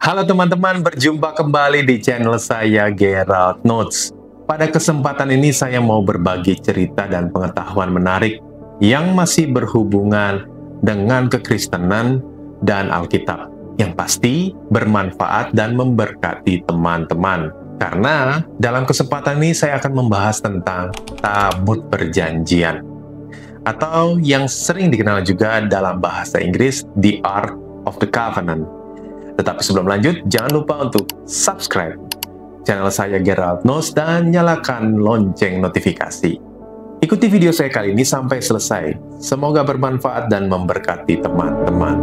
Halo teman-teman, berjumpa kembali di channel saya Gerald Notes. Pada kesempatan ini saya mau berbagi cerita dan pengetahuan menarik yang masih berhubungan dengan kekristenan dan Alkitab. Yang pasti bermanfaat dan memberkati teman-teman. Karena dalam kesempatan ini saya akan membahas tentang tabut perjanjian. Atau yang sering dikenal juga dalam bahasa Inggris, The Ark of the Covenant. Tetapi sebelum lanjut, jangan lupa untuk subscribe channel saya Gerald Notes dan nyalakan lonceng notifikasi. Ikuti video saya kali ini sampai selesai. Semoga bermanfaat dan memberkati teman-teman.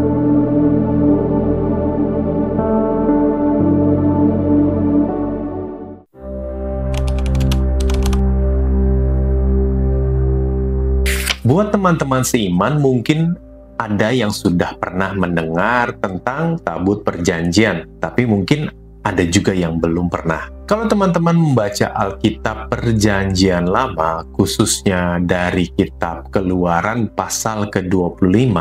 Buat teman-teman seiman, mungkin ada yang sudah pernah mendengar tentang tabut perjanjian, tapi mungkin ada juga yang belum pernah. Kalau teman-teman membaca Alkitab Perjanjian Lama, khususnya dari kitab Keluaran pasal ke-25,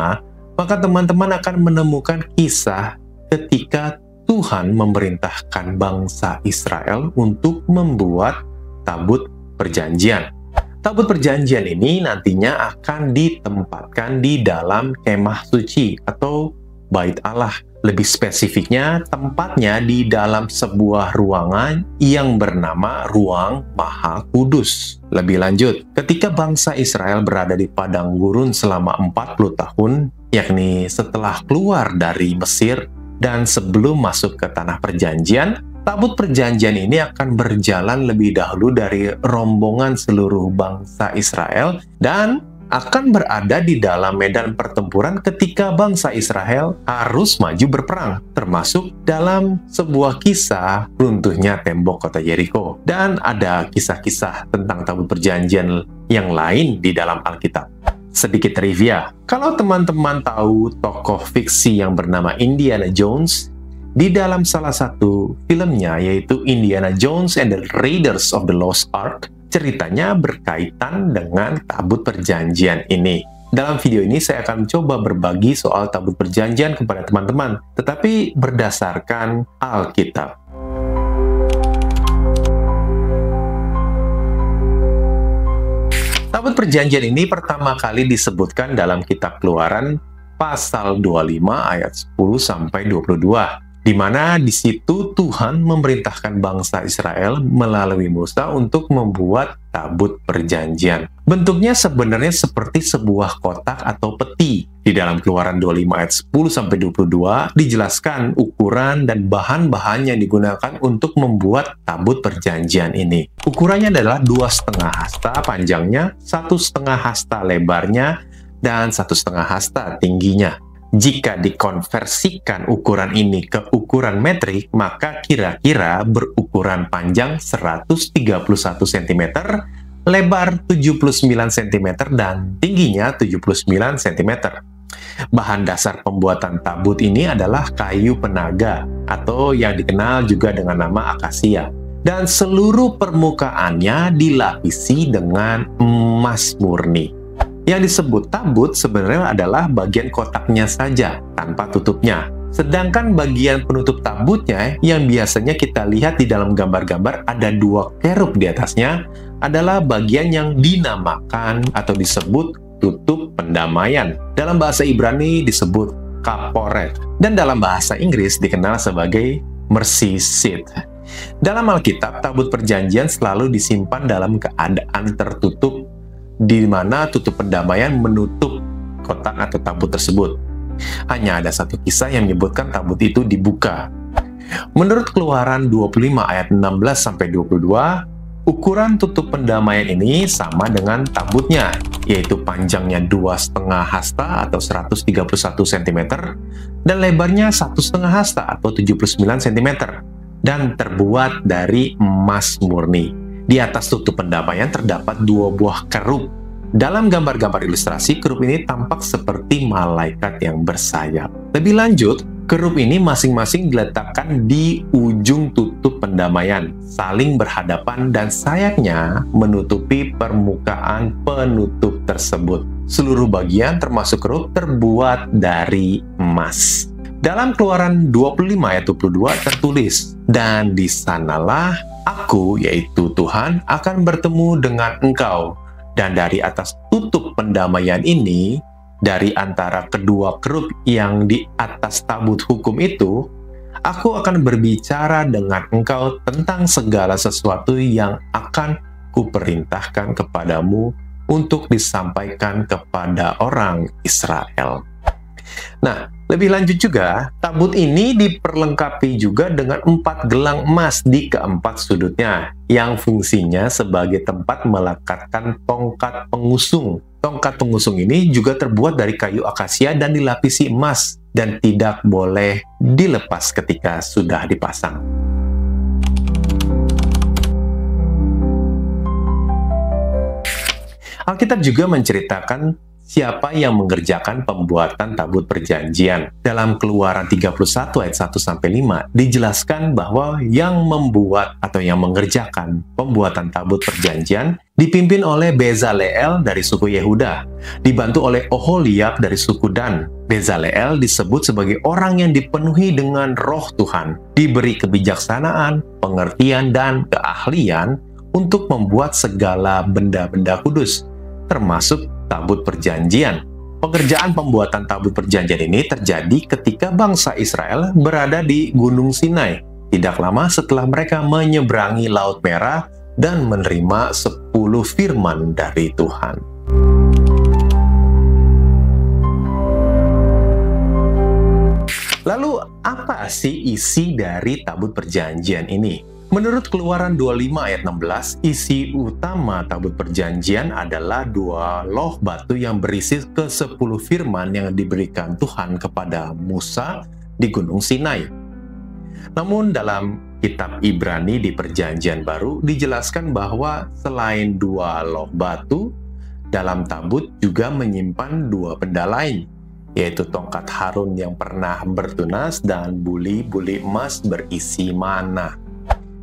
maka teman-teman akan menemukan kisah ketika Tuhan memerintahkan bangsa Israel untuk membuat tabut perjanjian. Tabut perjanjian ini nantinya akan ditempatkan di dalam kemah suci atau bait Allah. Lebih spesifiknya, tempatnya di dalam sebuah ruangan yang bernama Ruang Maha Kudus. Lebih lanjut, ketika bangsa Israel berada di padang gurun selama 40 tahun, yakni setelah keluar dari Mesir dan sebelum masuk ke tanah perjanjian, tabut perjanjian ini akan berjalan lebih dahulu dari rombongan seluruh bangsa Israel dan akan berada di dalam medan pertempuran ketika bangsa Israel harus maju berperang, termasuk dalam sebuah kisah runtuhnya tembok kota Yeriko. Dan ada kisah-kisah tentang tabut perjanjian yang lain di dalam Alkitab. Sedikit trivia, kalau teman-teman tahu tokoh fiksi yang bernama Indiana Jones, di dalam salah satu filmnya, yaitu Indiana Jones and the Raiders of the Lost Ark, ceritanya berkaitan dengan tabut perjanjian ini. Dalam video ini saya akan coba berbagi soal tabut perjanjian kepada teman-teman, tetapi berdasarkan Alkitab. Tabut perjanjian ini pertama kali disebutkan dalam kitab Keluaran pasal 25 ayat 10-22. Di mana di situ Tuhan memerintahkan bangsa Israel melalui Musa untuk membuat tabut perjanjian. Bentuknya sebenarnya seperti sebuah kotak atau peti. Di dalam Keluaran 25 ayat 10-22 dijelaskan ukuran dan bahan-bahan yang digunakan untuk membuat tabut perjanjian ini. Ukurannya adalah 2,5 hasta panjangnya, 1,5 hasta lebarnya, dan 1,5 hasta tingginya. Jika dikonversikan ukuran ini ke ukuran metrik, maka kira-kira berukuran panjang 131 cm, lebar 79 cm, dan tingginya 79 cm. Bahan dasar pembuatan tabut ini adalah kayu penaga, atau yang dikenal juga dengan nama akasia. Dan seluruh permukaannya dilapisi dengan emas murni. Yang disebut tabut sebenarnya adalah bagian kotaknya saja, tanpa tutupnya. Sedangkan bagian penutup tabutnya yang biasanya kita lihat di dalam gambar-gambar ada 2 kerub di atasnya, adalah bagian yang dinamakan atau disebut tutup pendamaian. Dalam bahasa Ibrani disebut kaporet, dan dalam bahasa Inggris dikenal sebagai mercy seat. Dalam Alkitab, tabut perjanjian selalu disimpan dalam keadaan tertutup, di mana tutup pendamaian menutup kotak atau tabut tersebut. Hanya ada satu kisah yang menyebutkan tabut itu dibuka. Menurut Keluaran 25 ayat 16-22, ukuran tutup pendamaian ini sama dengan tabutnya, yaitu panjangnya 2,5 hasta atau 131 cm, dan lebarnya 1,5 hasta atau 79 cm, dan terbuat dari emas murni. Di atas tutup pendamaian terdapat 2 buah kerub. Dalam gambar-gambar ilustrasi, kerub ini tampak seperti malaikat yang bersayap. Lebih lanjut, kerub ini masing-masing diletakkan di ujung tutup pendamaian, saling berhadapan dan sayapnya menutupi permukaan penutup tersebut. Seluruh bagian termasuk kerub terbuat dari emas. Dalam Keluaran 25 ayat 22 tertulis, "Dan di sanalah aku, yaitu Tuhan, akan bertemu dengan engkau. Dan dari atas tutup pendamaian ini, dari antara kedua kerup yang di atas tabut hukum itu, aku akan berbicara dengan engkau tentang segala sesuatu yang akan kuperintahkan kepadamu untuk disampaikan kepada orang Israel." Nah, lebih lanjut juga, tabut ini diperlengkapi juga dengan 4 gelang emas di keempat sudutnya, yang fungsinya sebagai tempat melekatkan tongkat pengusung. Tongkat pengusung ini juga terbuat dari kayu akasia dan dilapisi emas, dan tidak boleh dilepas ketika sudah dipasang. Alkitab juga menceritakan siapa yang mengerjakan pembuatan tabut perjanjian. Dalam Keluaran 31 ayat 1-5 dijelaskan bahwa yang membuat atau yang mengerjakan pembuatan tabut perjanjian dipimpin oleh Bezaleel dari suku Yehuda, dibantu oleh Oholiab dari suku Dan. Bezaleel disebut sebagai orang yang dipenuhi dengan roh Tuhan, diberi kebijaksanaan, pengertian, dan keahlian untuk membuat segala benda-benda kudus, termasuk tabut perjanjian. Pekerjaan pembuatan tabut perjanjian ini terjadi ketika bangsa Israel berada di Gunung Sinai, tidak lama setelah mereka menyeberangi Laut Merah dan menerima 10 firman dari Tuhan. Lalu, apa sih isi dari tabut perjanjian ini? Menurut Keluaran 25 ayat 16, isi utama tabut perjanjian adalah 2 loh batu yang berisi ke-10 firman yang diberikan Tuhan kepada Musa di Gunung Sinai. Namun dalam kitab Ibrani di Perjanjian Baru dijelaskan bahwa selain 2 loh batu, dalam tabut juga menyimpan 2 benda lain, yaitu tongkat Harun yang pernah bertunas dan buli-buli emas berisi mana.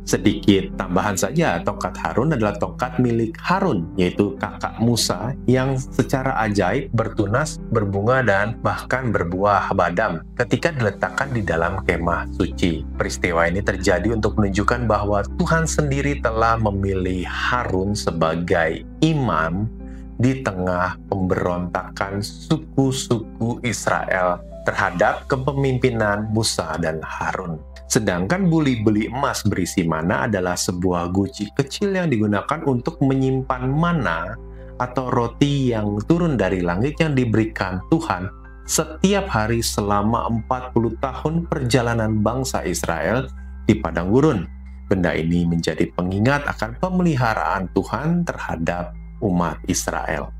Sedikit tambahan saja, tongkat Harun adalah tongkat milik Harun, yaitu kakak Musa, yang secara ajaib bertunas, berbunga, dan bahkan berbuah badam ketika diletakkan di dalam kemah suci. Peristiwa ini terjadi untuk menunjukkan bahwa Tuhan sendiri telah memilih Harun sebagai imam di tengah pemberontakan suku-suku Israel terhadap kepemimpinan Musa dan Harun. Sedangkan buli-buli emas berisi mana adalah sebuah guci kecil yang digunakan untuk menyimpan mana atau roti yang turun dari langit yang diberikan Tuhan setiap hari selama 40 tahun perjalanan bangsa Israel di padang gurun. Benda ini menjadi pengingat akan pemeliharaan Tuhan terhadap umat Israel.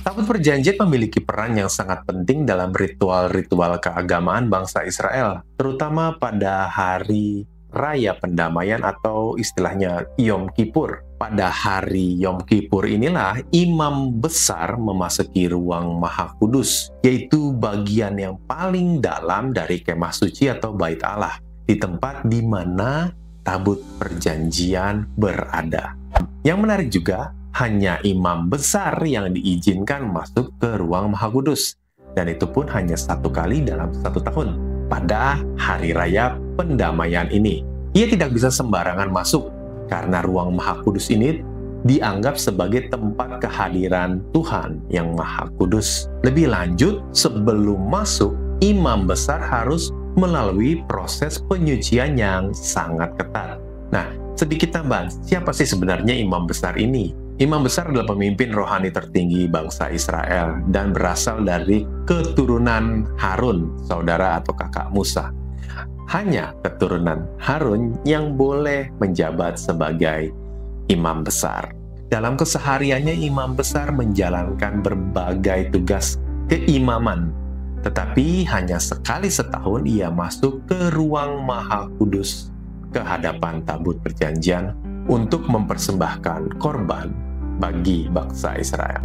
Tabut perjanjian memiliki peran yang sangat penting dalam ritual-ritual keagamaan bangsa Israel, terutama pada hari raya pendamaian atau istilahnya Yom Kippur. Pada hari Yom Kippur inilah imam besar memasuki ruang Maha Kudus, yaitu bagian yang paling dalam dari kemah suci atau bait Allah, di tempat di mana tabut perjanjian berada. Yang menarik juga, hanya imam besar yang diizinkan masuk ke ruang Maha Kudus, dan itu pun hanya 1 kali dalam 1 tahun pada hari raya pendamaian ini. Ia tidak bisa sembarangan masuk karena ruang Maha Kudus ini dianggap sebagai tempat kehadiran Tuhan yang Maha Kudus. Lebih lanjut, sebelum masuk, imam besar harus melalui proses penyucian yang sangat ketat. Nah, sedikit tambahan, siapa sih sebenarnya imam besar ini? Imam besar adalah pemimpin rohani tertinggi bangsa Israel dan berasal dari keturunan Harun, saudara atau kakak Musa. Hanya keturunan Harun yang boleh menjabat sebagai imam besar. Dalam kesehariannya, imam besar menjalankan berbagai tugas keimaman, tetapi hanya sekali setahun ia masuk ke ruang Maha Kudus ke hadapan tabut perjanjian untuk mempersembahkan korban bagi bangsa Israel.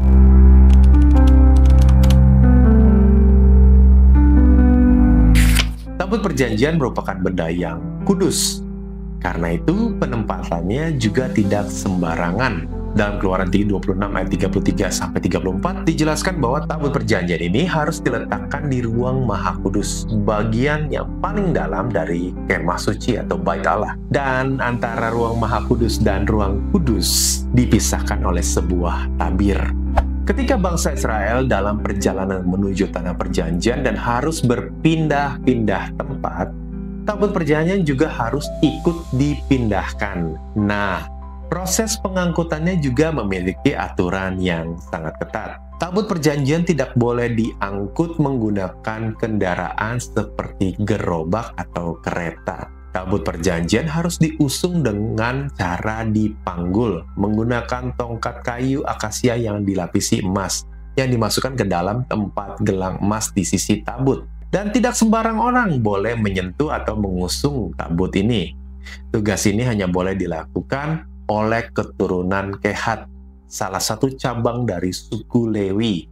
Tabut perjanjian merupakan benda yang kudus. Karena itu penempatannya juga tidak sembarangan Dalam Keluaran 26 ayat 33-34 dijelaskan bahwa tabut perjanjian ini harus diletakkan di ruang Maha Kudus, bagian yang paling dalam dari kemah suci atau bait Allah. Dan antara ruang Maha Kudus dan ruang kudus dipisahkan oleh sebuah tabir. Ketika bangsa Israel dalam perjalanan menuju tanah perjanjian dan harus berpindah-pindah tempat, tabut perjanjian juga harus ikut dipindahkan. Nah, proses pengangkutannya juga memiliki aturan yang sangat ketat. Tabut perjanjian tidak boleh diangkut menggunakan kendaraan seperti gerobak atau kereta. Tabut perjanjian harus diusung dengan cara dipanggul menggunakan tongkat kayu akasia yang dilapisi emas yang dimasukkan ke dalam tempat gelang emas di sisi tabut. Dan tidak sembarang orang boleh menyentuh atau mengusung tabut ini. Tugas ini hanya boleh dilakukan oleh keturunan Kehat, salah satu cabang dari suku Lewi,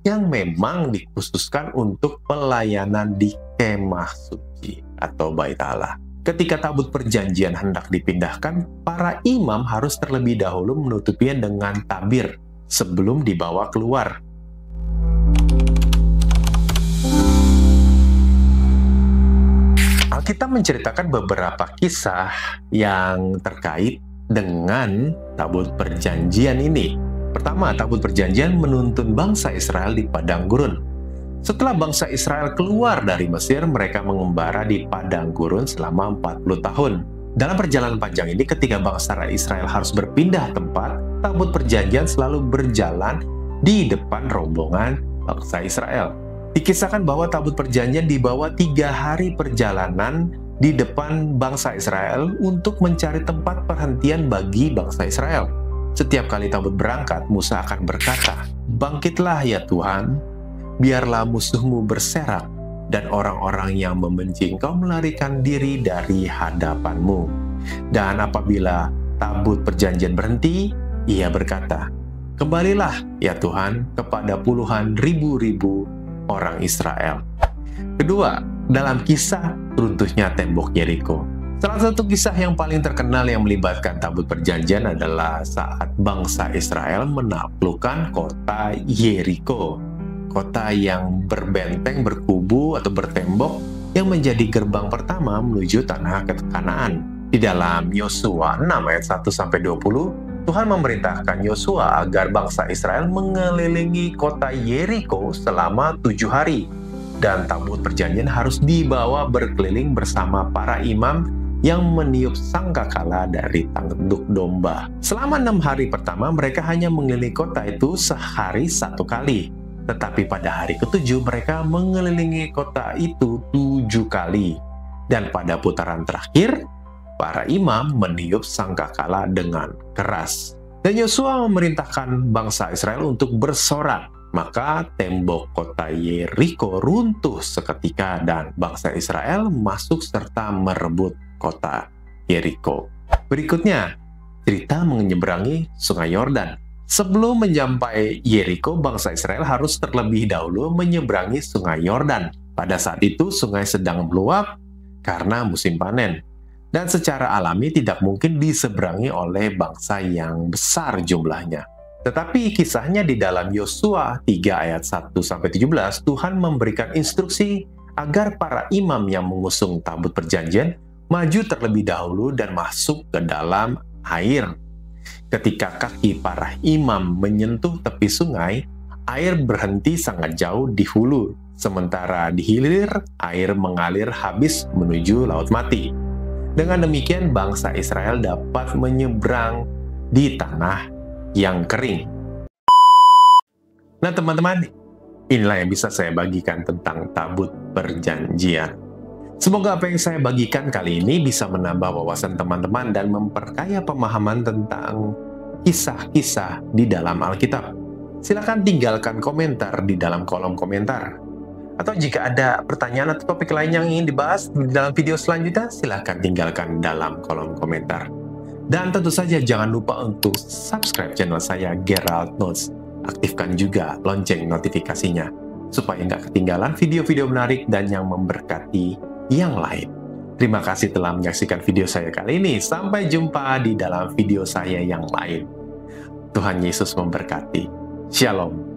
yang memang dikhususkan untuk pelayanan di kemah suci atau bait Allah. Ketika tabut perjanjian hendak dipindahkan, para imam harus terlebih dahulu menutupinya dengan tabir sebelum dibawa keluar. Alkitab menceritakan beberapa kisah yang terkait dengan tabut perjanjian ini. Pertama, tabut perjanjian menuntun bangsa Israel di padang gurun. Setelah bangsa Israel keluar dari Mesir, mereka mengembara di padang gurun selama 40 tahun. Dalam perjalanan panjang ini, ketika bangsa Israel harus berpindah tempat, tabut perjanjian selalu berjalan di depan rombongan bangsa Israel. Dikisahkan bahwa tabut perjanjian dibawa 3 hari perjalanan di depan bangsa Israel untuk mencari tempat perhentian bagi bangsa Israel. Setiap kali tabut berangkat, Musa akan berkata, "Bangkitlah ya Tuhan, biarlah musuhmu berserak, dan orang-orang yang membenci engkau melarikan diri dari hadapanmu." Dan apabila tabut perjanjian berhenti, ia berkata, "Kembalilah ya Tuhan kepada puluhan ribu-ribu orang Israel." Kedua, dalam kisah runtuhnya tembok Yeriko. Salah satu kisah yang paling terkenal yang melibatkan tabut perjanjian adalah saat bangsa Israel menaklukkan kota Yeriko. Kota yang berbenteng, berkubu, atau bertembok yang menjadi gerbang pertama menuju tanah Kanaan. Di dalam Yosua 6 ayat 1-20, Tuhan memerintahkan Yosua agar bangsa Israel mengelilingi kota Yeriko selama 7 hari. Dan tabut perjanjian harus dibawa berkeliling bersama para imam yang meniup sangkakala dari tanduk domba. Selama 6 hari pertama, mereka hanya mengelilingi kota itu sehari 1 kali. Tetapi pada hari ke-7, mereka mengelilingi kota itu 7 kali. Dan pada putaran terakhir, para imam meniup sangkakala dengan keras. Dan Yosua memerintahkan bangsa Israel untuk bersorak. Maka tembok kota Yeriko runtuh seketika dan bangsa Israel masuk serta merebut kota Yeriko. Berikutnya, cerita menyeberangi Sungai Yordan. Sebelum mencapai Yeriko, bangsa Israel harus terlebih dahulu menyeberangi Sungai Yordan. Pada saat itu, sungai sedang meluap karena musim panen. Dan secara alami tidak mungkin diseberangi oleh bangsa yang besar jumlahnya. Tetapi kisahnya di dalam Yosua 3 ayat 1-17, Tuhan memberikan instruksi agar para imam yang mengusung tabut perjanjian maju terlebih dahulu dan masuk ke dalam air. Ketika kaki para imam menyentuh tepi sungai, air berhenti sangat jauh di hulu, sementara di hilir air mengalir habis menuju Laut Mati. Dengan demikian, bangsa Israel dapat menyeberang di tanah yang kering. Nah teman-teman, inilah yang bisa saya bagikan tentang tabut perjanjian. Semoga apa yang saya bagikan kali ini bisa menambah wawasan teman-teman dan memperkaya pemahaman tentang kisah-kisah di dalam Alkitab. Silakan tinggalkan komentar di dalam kolom komentar. Atau jika ada pertanyaan atau topik lain yang ingin dibahas di dalam video selanjutnya, silakan tinggalkan dalam kolom komentar. Dan tentu saja jangan lupa untuk subscribe channel saya Gerald Notes. Aktifkan juga lonceng notifikasinya supaya nggak ketinggalan video-video menarik dan yang memberkati yang lain. Terima kasih telah menyaksikan video saya kali ini. Sampai jumpa di dalam video saya yang lain. Tuhan Yesus memberkati. Shalom.